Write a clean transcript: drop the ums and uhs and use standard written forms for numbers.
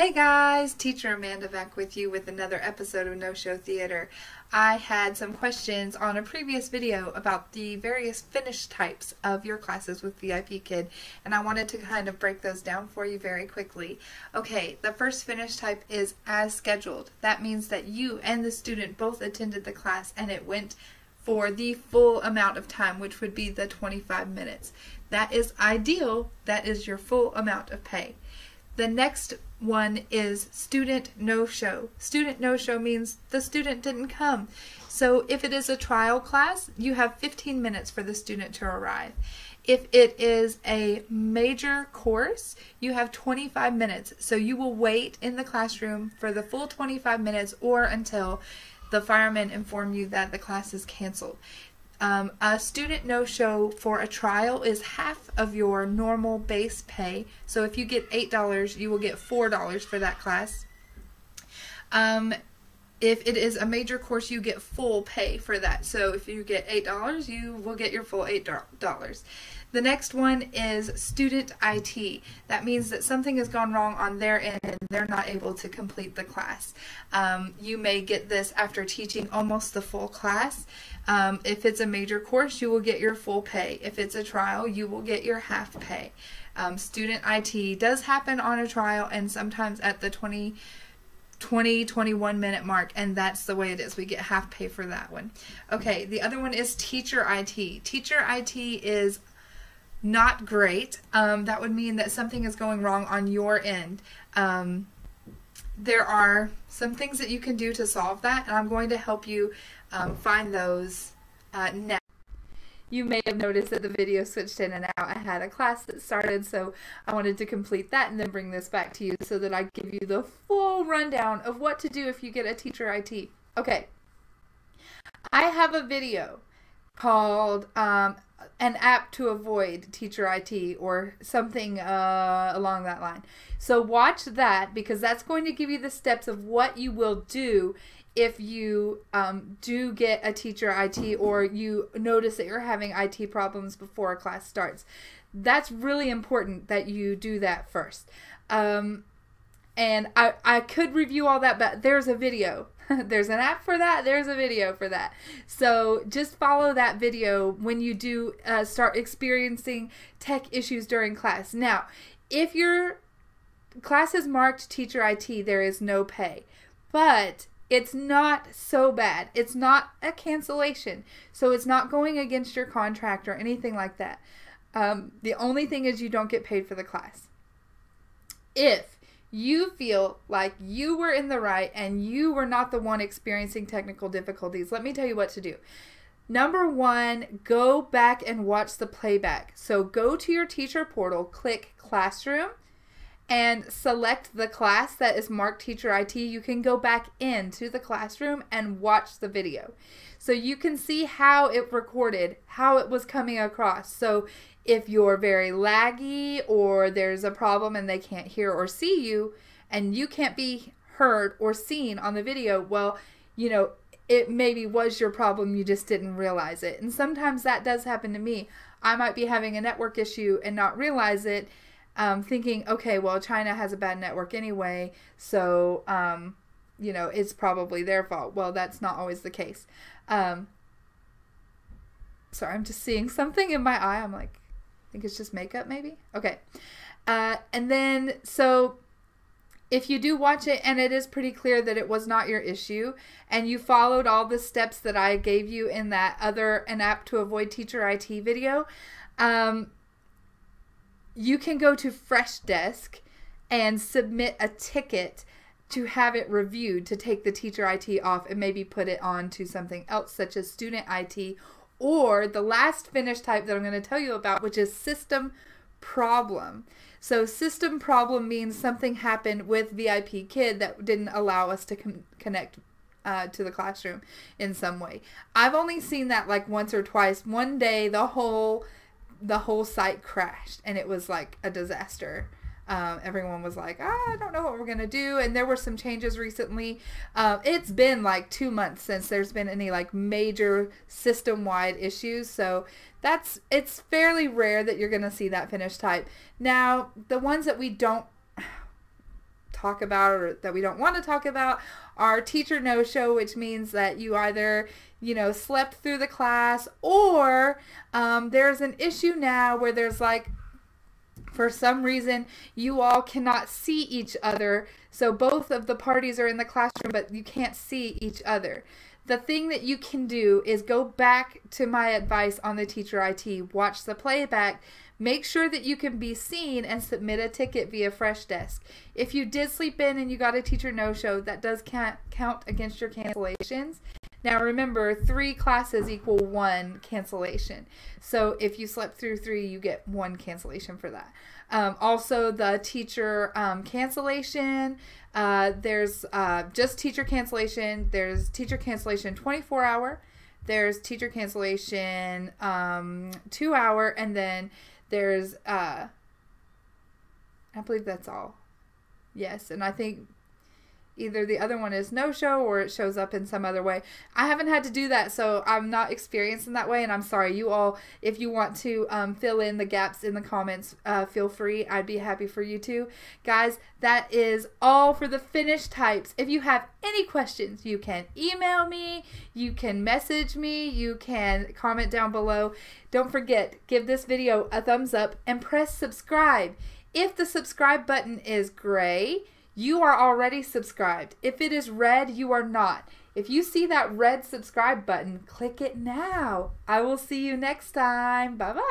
Hey guys, Teacher Amanda back with you with another episode of No Show Theater. I had some questions on a previous video about the various finish types of your classes with VIPKID, and I wanted to kind of break those down for you very quickly. Okay, the first finish type is as scheduled. That means that you and the student both attended the class and it went for the full amount of time, which would be the 25 minutes. That is ideal. That is your full amount of pay. The next one is student no-show. Student no-show means the student didn't come. So if it is a trial class, you have 15 minutes for the student to arrive. If it is a major course, you have 25 minutes. So you will wait in the classroom for the full 25 minutes or until the firemen inform you that the class is canceled. A student no-show for a trial is half of your normal base pay. So if you get $8, you will get $4 for that class. If it is a major course, you get full pay for that. So if you get $8, you will get your full $8. The next one is student IT. That means that something has gone wrong on their end and they're not able to complete the class. You may get this after teaching almost the full class. If it's a major course, you will get your full pay. If it's a trial, you will get your half pay. Student IT does happen on a trial and sometimes at the 21 minute mark, and that's the way it is. We get half pay for that one. Okay, the other one is teacher IT. Teacher IT is not great. That would mean that something is going wrong on your end. There are some things that you can do to solve that, and I'm going to help you find those now. You may have noticed that the video switched in and out. I had a class that started, so I wanted to complete that and then bring this back to you so that I give you the full rundown of what to do if you get a teacher IT. Okay, I have a video called an app to avoid teacher IT or something along that line. So watch that because that's going to give you the steps of what you will do if you do get a teacher IT or you notice that you're having IT problems before a class starts. That's really important that you do that first. And I could review all that, but there's a video. There's an app for that. There's a video for that. So just follow that video when you do start experiencing tech issues during class. Now, if your class is marked teacher IT, there is no pay. But it's not so bad. It's not a cancellation. So it's not going against your contract or anything like that. The only thing is you don't get paid for the class. If you feel like you were in the right and you were not the one experiencing technical difficulties, let me tell you what to do. Number one, go back and watch the playback. So go to your teacher portal, click Classroom, and select the class that is marked Teacher IT. You can go back into the classroom and watch the video. So you can see how it recorded, how it was coming across. So if you're very laggy or there's a problem and they can't hear or see you and you can't be heard or seen on the video, well, you know, it maybe was your problem, you just didn't realize it. And sometimes that does happen to me. I might be having a network issue and not realize it, thinking, okay, well, China has a bad network anyway, so, you know, it's probably their fault. Well, that's not always the case. Sorry, I'm just seeing something in my eye. I'm like, I think it's just makeup maybe? Okay. And then, so if you do watch it and it is pretty clear that it was not your issue and you followed all the steps that I gave you in that an app to avoid teacher IT video, you can go to Freshdesk and submit a ticket to have it reviewed to take the teacher IT off and maybe put it on to something else such as student IT or the last finish type that I'm going to tell you about, which is system problem. So system problem means something happened with VIPKID that didn't allow us to connect to the classroom in some way. I've only seen that like once or twice. One day the whole site crashed and it was like a disaster. Everyone was like, I don't know what we're gonna do, and there were some changes recently. It's been like 2 months since there's been any like major system-wide issues, so it's fairly rare that you're gonna see that finish type. Now, the ones that we don't talk about or that we don't want to talk about are teacher no-show, which means that you either, you know, slept through the class, or there's an issue now where there's like, for some reason, you all cannot see each other. So both of the parties are in the classroom, but you can't see each other. The thing that you can do is go back to my advice on the Teacher IT, watch the playback, make sure that you can be seen, and submit a ticket via Freshdesk. If you did sleep in and you got a teacher no-show, that does count against your cancellations. Now remember, 3 classes equal 1 cancellation. So if you slept through 3, you get 1 cancellation for that. Also, the teacher cancellation, there's just teacher cancellation. There's teacher cancellation 24-hour. There's teacher cancellation 2-hour. And then there's, I believe that's all. Yes, and I think either the other one is no-show or it shows up in some other way. I haven't had to do that, so I'm not experienced in that way, and I'm sorry. You all, if you want to fill in the gaps in the comments, feel free. I'd be happy for you to. Guys, that is all for the finished types. If you have any questions, you can email me, you can message me, you can comment down below. Don't forget, give this video a thumbs up and press subscribe. If the subscribe button is gray, you are already subscribed. If it is red, you are not. If you see that red subscribe button, click it now. I will see you next time. Bye-bye.